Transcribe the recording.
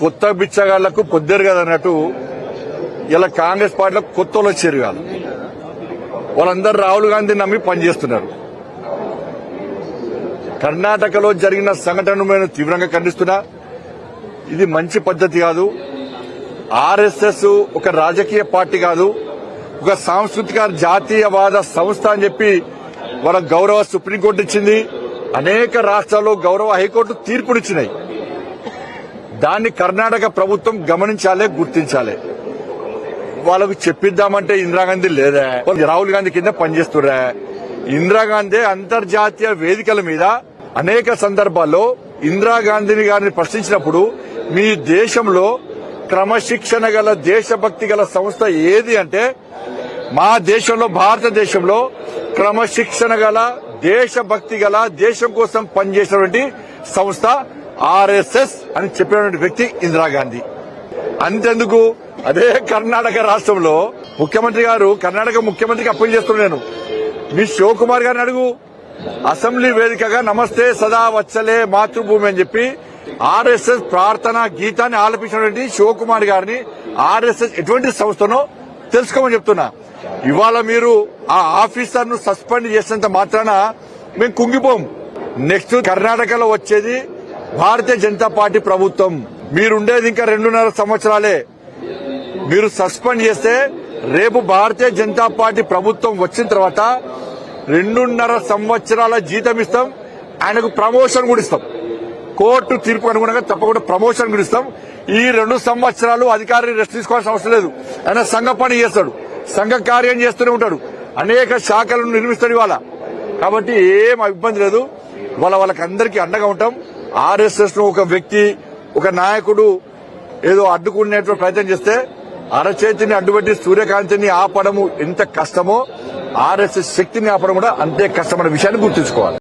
కొత్త బిచ్చగాళ్లకు పొద్దురు కదా అన్నట్టు ఇలా కాంగ్రెస్ పార్టీలో కొత్త వాళ్ళు వచ్చారు కాదు. వాళ్ళందరూ రాహుల్ గాంధీ నమ్మి పనిచేస్తున్నారు. కర్ణాటకలో జరిగిన సంఘటనను నేను తీవ్రంగా ఖండిస్తున్నా. ఇది మంచి పద్ధతి కాదు. ఆర్ఎస్ఎస్ ఒక రాజకీయ పార్టీ కాదు, ఒక సాంస్కృతిక జాతీయవాద సంస్థ అని చెప్పి వాళ్ళ గౌరవ సుప్రీంకోర్టు ఇచ్చింది. అనేక రాష్ట్రాల్లో గౌరవ హైకోర్టు తీర్పునిచ్చినాయి. దాన్ని కర్ణాటక ప్రభుత్వం గమనించాలి, గుర్తించాలి. వాళ్ళకు చెప్పిద్దామంటే ఇందిరాగాంధీ లేదా, రాహుల్ గాంధీ కింద పనిచేస్తురా. ఇందిరాగాంధీ అంతర్జాతీయ వేదికల మీద అనేక సందర్భాల్లో ఇందిరాగాంధీని గారిని ప్రశ్నించినప్పుడు మీ దేశంలో క్రమశిక్షణ గల దేశభక్తి గల సంస్థ ఏది అంటే, మా దేశంలో భారతదేశంలో క్రమశిక్షణ గల దేశభక్తి గల దేశం కోసం పనిచేసినటువంటి సంస్థ ఆర్ఎస్ఎస్ అని చెప్పినటువంటి వ్యక్తి ఇందిరాగాంధీ. అంతెందుకు, అదే కర్ణాటక రాష్ట్రంలో ముఖ్యమంత్రి గారు కర్ణాటక ముఖ్యమంత్రికి అప్పీల్ చేస్తున్నాను. మీ శివకుమార్ గారిని అడుగు. అసెంబ్లీ వేదికగా నమస్తే సదా వచ్చలే మాతృభూమి అని చెప్పి ఆర్ఎస్ఎస్ ప్రార్థన గీతాన్ని ఆలపించినటువంటి శివకుమార్ గారిని ఆర్ఎస్ఎస్ ఎటువంటి సంస్థనో తెలుసుకోమని చెప్తున్నా. ఇవాళ మీరు ఆ ఆఫీసర్ ను సస్పెండ్ చేసినంత మాత్రాన మేము కుంగిపోం. నెక్స్ట్ కర్ణాటకలో వచ్చేది భారతీయ జనతా పార్టీ ప్రభుత్వం. మీరుండేది ఇంకా 2.5 సంవత్సరాలే. మీరు సస్పెండ్ చేస్తే రేపు భారతీయ జనతా పార్టీ ప్రభుత్వం వచ్చిన తర్వాత 2.5 సంవత్సరాల జీతం ఇస్తాం, ఆయనకు ప్రమోషన్ కూడా ఇస్తాం. కోర్టు తీర్పు అనుగుణంగా తప్పకుండా ప్రమోషన్ కూడా ఇస్తాం. ఈ 2 సంవత్సరాలు అధికారి రెస్ట్ తీసుకోవాల్సిన అవసరం లేదు. ఆయన సంఘ పని చేస్తాడు, సంఘ కార్యం చేస్తూనే ఉంటాడు, అనేక శాఖలను నిర్మిస్తాడు ఇవాళ. కాబట్టి ఏం ఇబ్బంది లేదు. వాళ్ళకి అందరికీ అండగా ఉంటాం. ఆర్ఎస్ఎస్ ను ఒక వ్యక్తి, ఒక నాయకుడు ఏదో అడ్డుకునేటువంటి ప్రయత్నం చేస్తే అరచేతిని అడ్డుపెట్టి సూర్యకాంతిని ఆపడము ఎంత కష్టమో ఆర్ఎస్ఎస్ శక్తిని ఆపడం కూడా అంతే కష్టమైన విషయాన్ని గుర్తుంచుకోవాలి.